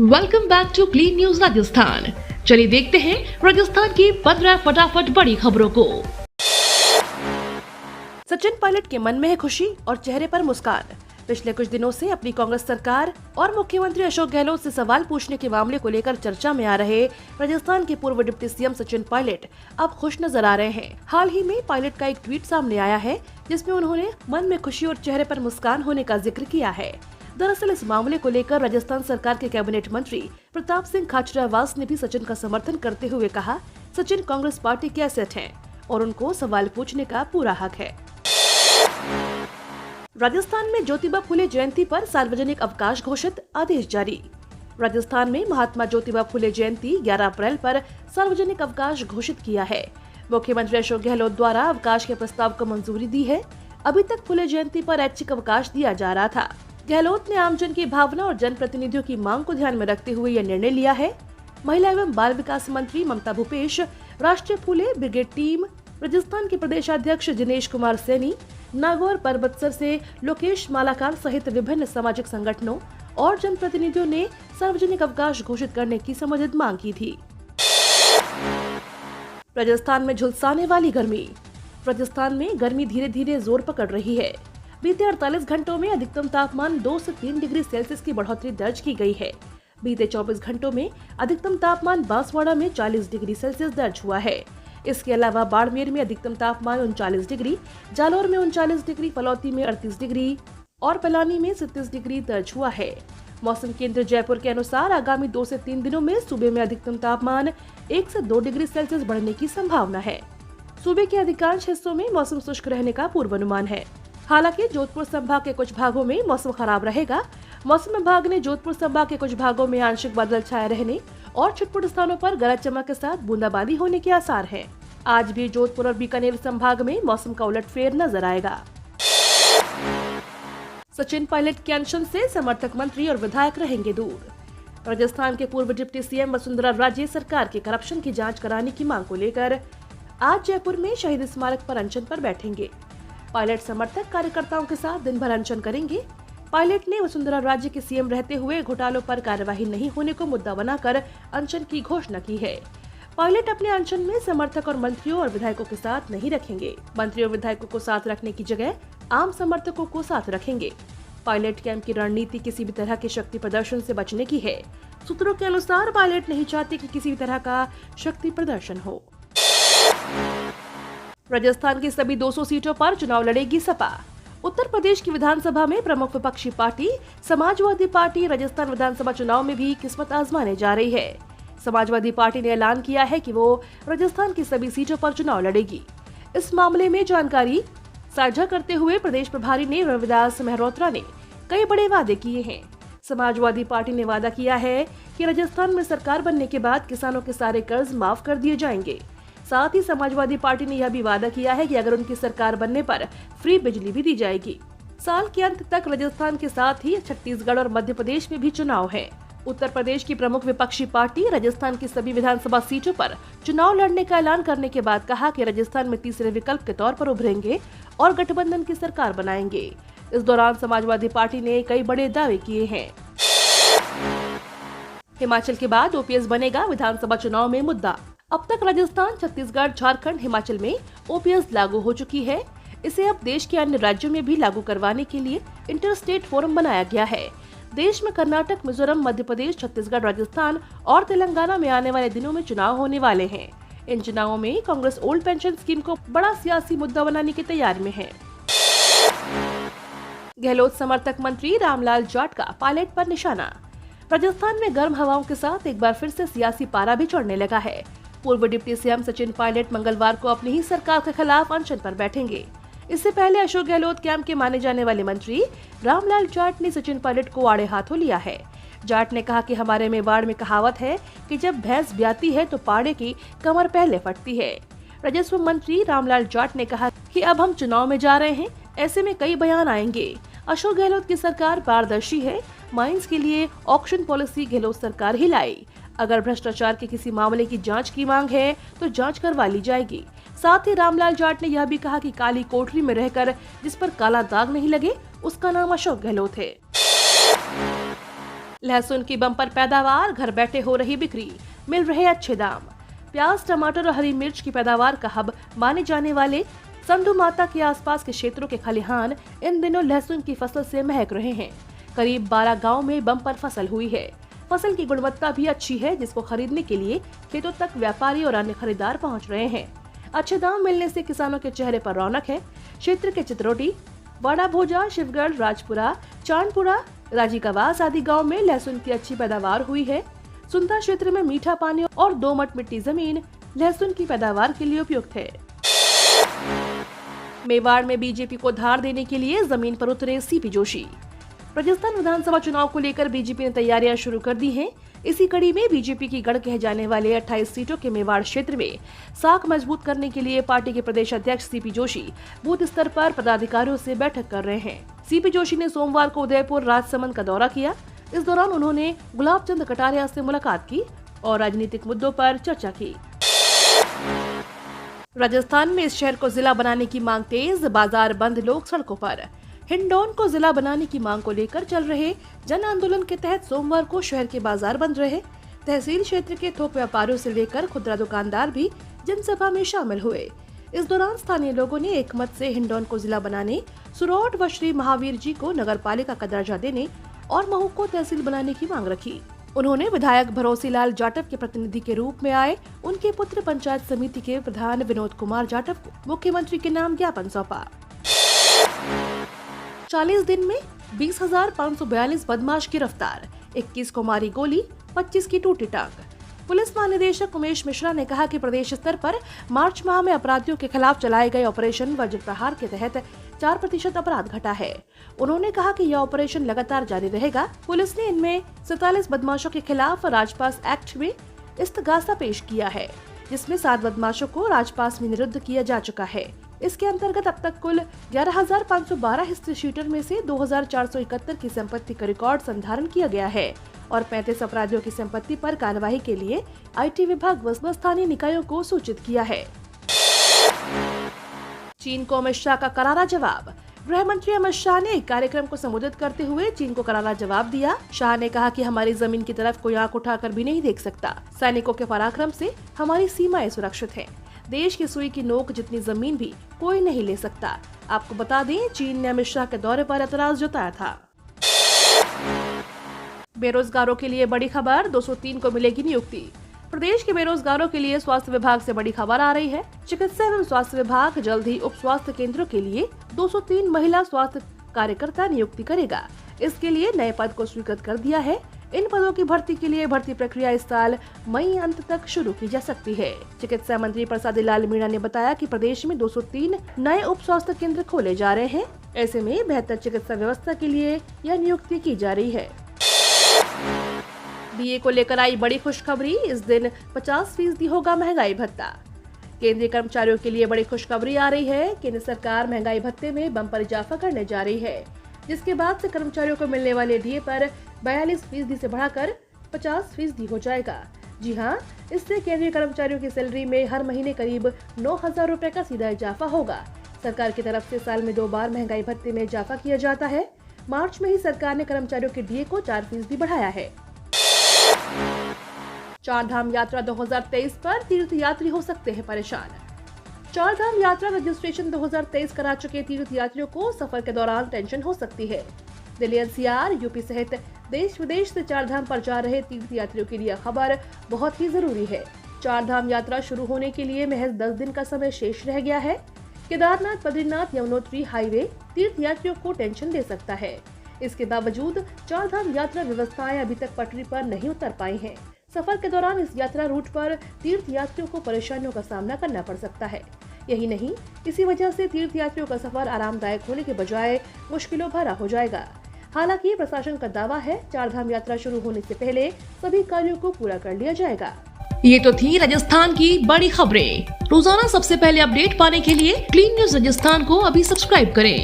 Welcome back to clean news Rajasthan. चलिए देखते हैं राजस्थान की 15 फटाफट बड़ी खबरों को। सचिन पायलट के मन में है खुशी और चेहरे पर मुस्कान। पिछले कुछ दिनों से अपनी कांग्रेस सरकार और मुख्यमंत्री अशोक गहलोत से सवाल पूछने के मामले को लेकर चर्चा में आ रहे राजस्थान के पूर्व डिप्टी सीएम सचिन पायलट अब खुश नजर आ रहे हैं। हाल ही में पायलट का एक ट्वीट सामने आया है जिसमें उन्होंने मन में खुशी और चेहरे पर मुस्कान होने का जिक्र किया है। दरअसल इस मामले को लेकर राजस्थान सरकार के कैबिनेट मंत्री प्रताप सिंह खाचरियावास ने भी सचिन का समर्थन करते हुए कहा, सचिन कांग्रेस पार्टी के एसेट हैं और उनको सवाल पूछने का पूरा हक है। राजस्थान में ज्योतिबा फुले जयंती पर सार्वजनिक अवकाश घोषित, आदेश जारी। राजस्थान में महात्मा ज्योतिबा फुले जयंती 11 अप्रैल पर सार्वजनिक अवकाश घोषित किया है। मुख्यमंत्री अशोक गहलोत द्वारा अवकाश के प्रस्ताव को मंजूरी दी है। अभी तक फुले जयंती पर ऐच्छिक अवकाश दिया जा रहा था। गहलोत ने आमजन की भावना और जनप्रतिनिधियों की मांग को ध्यान में रखते हुए यह निर्णय लिया है। महिला एवं बाल विकास मंत्री ममता भूपेश, राष्ट्रीय फुले ब्रिगेड टीम, राजस्थान के प्रदेशाध्यक्ष दिनेश कुमार सैनी, नागौर परबतसर से लोकेश मालाकार सहित विभिन्न सामाजिक संगठनों और जनप्रतिनिधियों ने सार्वजनिक अवकाश घोषित करने की समझद मांग की थी। राजस्थान में झुलसाने वाली गर्मी। राजस्थान में गर्मी धीरे धीरे जोर पकड़ रही है। बीते 48 घंटों में अधिकतम तापमान 2 से 3 डिग्री सेल्सियस की बढ़ोतरी दर्ज की गई है। बीते 24 घंटों में अधिकतम तापमान बांसवाड़ा में 40 डिग्री सेल्सियस दर्ज हुआ है। इसके अलावा बाड़मेर में अधिकतम तापमान 39 डिग्री, जालौर में 39 डिग्री, फलौती में 38 डिग्री और पलानी में 37 डिग्री दर्ज हुआ है। मौसम केंद्र जयपुर के अनुसार आगामी 2 से 3 दिनों में सूबे में अधिकतम तापमान 1 से 2 डिग्री सेल्सियस बढ़ने की संभावना है। सूबे के अधिकांश हिस्सों में मौसम शुष्क रहने का पूर्वानुमान है। हालांकि जोधपुर संभाग के कुछ भागों में मौसम खराब रहेगा। मौसम विभाग ने जोधपुर संभाग के कुछ भागों में आंशिक बादल छाए रहने और छुटपुट स्थानों पर गरज चमक के साथ बूंदाबांदी होने के आसार हैं। आज भी जोधपुर और बीकानेर संभाग में मौसम का उलटफेर नजर आएगा। सचिन पायलट के अनशन से समर्थक मंत्री और विधायक रहेंगे दूर। राजस्थान के पूर्व डिप्टी सीएम वसुंधरा राजे सरकार के करप्शन की जांच कराने की मांग को लेकर आज जयपुर में शहीद स्मारक पर अनशन पर बैठेंगे। पायलट समर्थक कार्यकर्ताओं के साथ दिन भर अनशन करेंगे। पायलट ने वसुंधरा राजे के सीएम रहते हुए घोटालों पर कार्यवाही नहीं होने को मुद्दा बनाकर अनशन की घोषणा की है। पायलट अपने अनशन में समर्थक और मंत्रियों और विधायकों के साथ नहीं रखेंगे। मंत्रियों और विधायकों को साथ रखने की जगह आम समर्थकों को साथ रखेंगे। पायलट कैंप की रणनीति किसी भी तरह के शक्ति प्रदर्शन से बचने की है। सूत्रों के अनुसार पायलट नहीं चाहते कि किसी भी तरह का शक्ति प्रदर्शन हो। राजस्थान की सभी 200 सीटों पर चुनाव लड़ेगी सपा। उत्तर प्रदेश की विधानसभा में प्रमुख विपक्षी पार्टी समाजवादी पार्टी राजस्थान विधानसभा चुनाव में भी किस्मत आजमाने जा रही है। समाजवादी पार्टी ने ऐलान किया है कि वो राजस्थान की सभी सीटों पर चुनाव लड़ेगी। इस मामले में जानकारी साझा करते हुए प्रदेश प्रभारी ने रविदास मेहरोत्रा ने कई बड़े वादे किए हैं। समाजवादी पार्टी ने वादा किया है कि राजस्थान में सरकार बनने के बाद किसानों के सारे कर्ज माफ कर दिए जाएंगे। साथ ही समाजवादी पार्टी ने यह भी वादा किया है कि अगर उनकी सरकार बनने पर फ्री बिजली भी दी जाएगी। साल के अंत तक राजस्थान के साथ ही छत्तीसगढ़ और मध्य प्रदेश में भी चुनाव है। उत्तर प्रदेश की प्रमुख विपक्षी पार्टी राजस्थान की सभी विधानसभा सीटों पर चुनाव लड़ने का ऐलान करने के बाद कहा कि राजस्थान में तीसरे विकल्प के तौर पर उभरेंगे और गठबंधन की सरकार बनाएंगे। इस दौरान समाजवादी पार्टी ने कई बड़े दावे किए हैं। हिमाचल के बाद ओपीएस बनेगा विधानसभा चुनाव में मुद्दा। अब तक राजस्थान, छत्तीसगढ़, झारखंड, हिमाचल में ओपीएस लागू हो चुकी है। इसे अब देश के अन्य राज्यों में भी लागू करवाने के लिए इंटर स्टेट फोरम बनाया गया है। देश में कर्नाटक, मिजोरम, मध्य प्रदेश, छत्तीसगढ़, राजस्थान और तेलंगाना में आने वाले दिनों में चुनाव होने वाले हैं। इन चुनावों में कांग्रेस ओल्ड पेंशन स्कीम को बड़ा सियासी मुद्दा बनाने की तैयारी में है। गहलोत समर्थक मंत्री रामलाल जाट का पायलट पर निशाना। राजस्थान में गर्म हवाओं के साथ एक बार फिर से सियासी पारा भी चढ़ने लगा है। पूर्व डिप्टी सीएम सचिन पायलट मंगलवार को अपनी ही सरकार के खिलाफ अनशन पर बैठेंगे। इससे पहले अशोक गहलोत कैंप के माने जाने वाले मंत्री रामलाल जाट ने सचिन पायलट को आड़े हाथों लिया है। जाट ने कहा कि हमारे मेवाड़ में कहावत है कि जब भैंस ब्याती है तो पाड़े की कमर पहले फटती है। राजस्व मंत्री रामलाल जाट ने कहा कि अब हम चुनाव में जा रहे हैं, ऐसे में कई बयान आएंगे। अशोक गहलोत की सरकार पारदर्शी है। माइंस के लिए ऑक्शन पॉलिसी गहलोत सरकार ही लाई। अगर भ्रष्टाचार के किसी मामले की जांच की मांग है तो जांच करवा ली जाएगी। साथ ही रामलाल जाट ने यह भी कहा कि काली कोठरी में रहकर जिस पर काला दाग नहीं लगे उसका नाम अशोक गहलोत है। लहसुन की बम्पर पैदावार, घर बैठे हो रही बिक्री, मिल रहे अच्छे दाम। प्याज, टमाटर और हरी मिर्च की पैदावार का हब माने जाने वाले संधू माता के आसपास के क्षेत्रों के खलिहान इन दिनों लहसुन की फसल से महक रहे हैं। करीब 12 गाँव में बम्पर फसल हुई है। फसल की गुणवत्ता भी अच्छी है, जिसको खरीदने के लिए खेतों तक व्यापारी और अन्य खरीदार पहुंच रहे हैं। अच्छे दाम मिलने से किसानों के चेहरे पर रौनक है। क्षेत्र के चित्रोटी, बड़ा भोजा, शिवगढ़, राजपुरा, चांदपुरा, राजीकावास आदि गांव में लहसुन की अच्छी पैदावार हुई है। सुंदा क्षेत्र में मीठा पानी और दोमट मिट्टी जमीन लहसुन की पैदावार के लिए उपयुक्त है। मेवाड़ में बीजेपी को धार देने के लिए जमीन पर उतरे सीपी जोशी। राजस्थान विधानसभा चुनाव को लेकर बीजेपी ने तैयारियां शुरू कर दी हैं। इसी कड़ी में बीजेपी की गढ़ कहे जाने वाले 28 सीटों के मेवाड़ क्षेत्र में साख मजबूत करने के लिए पार्टी के प्रदेश अध्यक्ष सीपी जोशी बूथ स्तर पर पदाधिकारियों से बैठक कर रहे हैं। सीपी जोशी ने सोमवार को उदयपुर, राजसमंद का दौरा किया। इस दौरान उन्होंने गुलाब चंद कटारिया से मुलाकात की और राजनीतिक मुद्दों पर चर्चा की। राजस्थान में इस शहर को जिला बनाने की मांग तेज, बाजार बंद, लोग सड़कों पर। हिंडौन को जिला बनाने की मांग को लेकर चल रहे जन आंदोलन के तहत सोमवार को शहर के बाजार बंद रहे। तहसील क्षेत्र के थोक व्यापारियों से लेकर खुदरा दुकानदार भी जनसभा में शामिल हुए। इस दौरान स्थानीय लोगों ने एकमत से हिंडौन को जिला बनाने, सुरौट व श्री महावीर जी को नगर पालिका का दर्जा देने और महू को तहसील बनाने की मांग रखी। उन्होंने विधायक भरोसीलाल जाटव के प्रतिनिधि के रूप में आए उनके पुत्र पंचायत समिति के प्रधान विनोद कुमार जाटव को मुख्यमंत्री के नाम ज्ञापन सौंपा। 40 दिन में 20,542 बदमाश गिरफ्तार, 21 को मारी गोली, 25 की टूटी टांग। पुलिस महानिदेशक उमेश मिश्रा ने कहा कि प्रदेश स्तर पर मार्च माह में अपराधियों के खिलाफ चलाए गए ऑपरेशन वज्र प्रहार के तहत 4% अपराध घटा है। उन्होंने कहा कि यह ऑपरेशन लगातार जारी रहेगा। पुलिस ने इनमें 47 बदमाशों के खिलाफ राजपास एक्ट में इस्तगासा पेश किया है, जिसमें 7 बदमाशों को राजपास में निरुद्ध किया जा चुका है। इसके अंतर्गत अब तक कुल 11,512 हिस्ट्री शीटर में से 2,471 की संपत्ति का रिकॉर्ड संधारण किया गया है और 35 अपराधियों की संपत्ति पर कार्रवाई के लिए IT विभाग व स्थानीय निकायों को सूचित किया है। चीन को अमित शाह का करारा जवाब। गृह मंत्री अमित शाह ने एक कार्यक्रम को संबोधित करते हुए चीन को करारा जवाब दिया। शाह ने कहा कि हमारी जमीन की तरफ कोई आंख उठाकर भी नहीं देख सकता। सैनिकों के पराक्रम से हमारी सीमाएं सुरक्षित हैं। देश की सुई की नोक जितनी जमीन भी कोई नहीं ले सकता। आपको बता दें, चीन ने अमित शाह के दौरे पर एतराज जताया था। बेरोजगारों के लिए बड़ी खबर, 203 को मिलेगी नियुक्ति। प्रदेश के बेरोजगारों के लिए स्वास्थ्य विभाग से बड़ी खबर आ रही है। चिकित्सा एवं स्वास्थ्य विभाग जल्द ही उप स्वास्थ्य केंद्रों के लिए 203 महिला स्वास्थ्य कार्यकर्ता नियुक्ति करेगा। इसके लिए नए पद को स्वीकृत कर दिया है। इन पदों की भर्ती के लिए भर्ती प्रक्रिया इस साल मई अंत तक शुरू की जा सकती है। चिकित्सा मंत्री प्रसादी लाल मीणा ने बताया कि प्रदेश में 203 नए उप स्वास्थ्य केंद्र खोले जा रहे हैं। ऐसे में बेहतर चिकित्सा व्यवस्था के लिए यह नियुक्ति की जा रही है। DA को लेकर आई बड़ी खुशखबरी, इस दिन 50% होगा महंगाई भत्ता। केंद्रीय कर्मचारियों के लिए बड़ी खुशखबरी आ रही है। केंद्र सरकार महंगाई भत्ते में बम्पर इजाफा करने जा रही है, जिसके बाद से कर्मचारियों को मिलने वाले DA पर 42% से बढ़ाकर 50% हो जाएगा। जी हाँ, इससे केंद्रीय कर्मचारियों की सैलरी में हर महीने करीब 9,000 रुपए का सीधा इजाफा होगा। सरकार की तरफ से साल में 2 बार महंगाई भत्ते में इजाफा किया जाता है। मार्च में ही सरकार ने कर्मचारियों के DA को 4% बढ़ाया है। चार धाम यात्रा 2023 पर तीर्थ यात्री हो सकते हैं परेशान। चार धाम यात्रा रजिस्ट्रेशन 2023 करा चुके तीर्थ यात्रियों को सफर के दौरान टेंशन हो सकती है। दिल्ली NCR, यूपी सहित देश विदेश से चार धाम पर जा रहे तीर्थ यात्रियों के लिए खबर बहुत ही जरूरी है। चार धाम यात्रा शुरू होने के लिए महज 10 दिन का समय शेष रह गया है। केदारनाथ, बद्रीनाथ, यमुनोत्री हाईवे तीर्थ यात्रियों को टेंशन दे सकता है। इसके बावजूद चार धाम यात्रा व्यवस्थाएं अभी तक पटरी पर नहीं उतर पाई हैं। सफर के दौरान इस यात्रा रूट पर तीर्थ यात्रियों को परेशानियों का सामना करना पड़ सकता है। यही नहीं, इसी वजह से तीर्थ यात्रियों का सफर आरामदायक होने के बजाय मुश्किलों भरा हो जाएगा। हालांकि प्रशासन का दावा है, चार धाम यात्रा शुरू होने से पहले सभी कार्यों को पूरा कर लिया जाएगा। ये तो थी राजस्थान की बड़ी खबरें। रोजाना सबसे पहले अपडेट पाने के लिए क्लीन न्यूज राजस्थान को अभी सब्सक्राइब करें।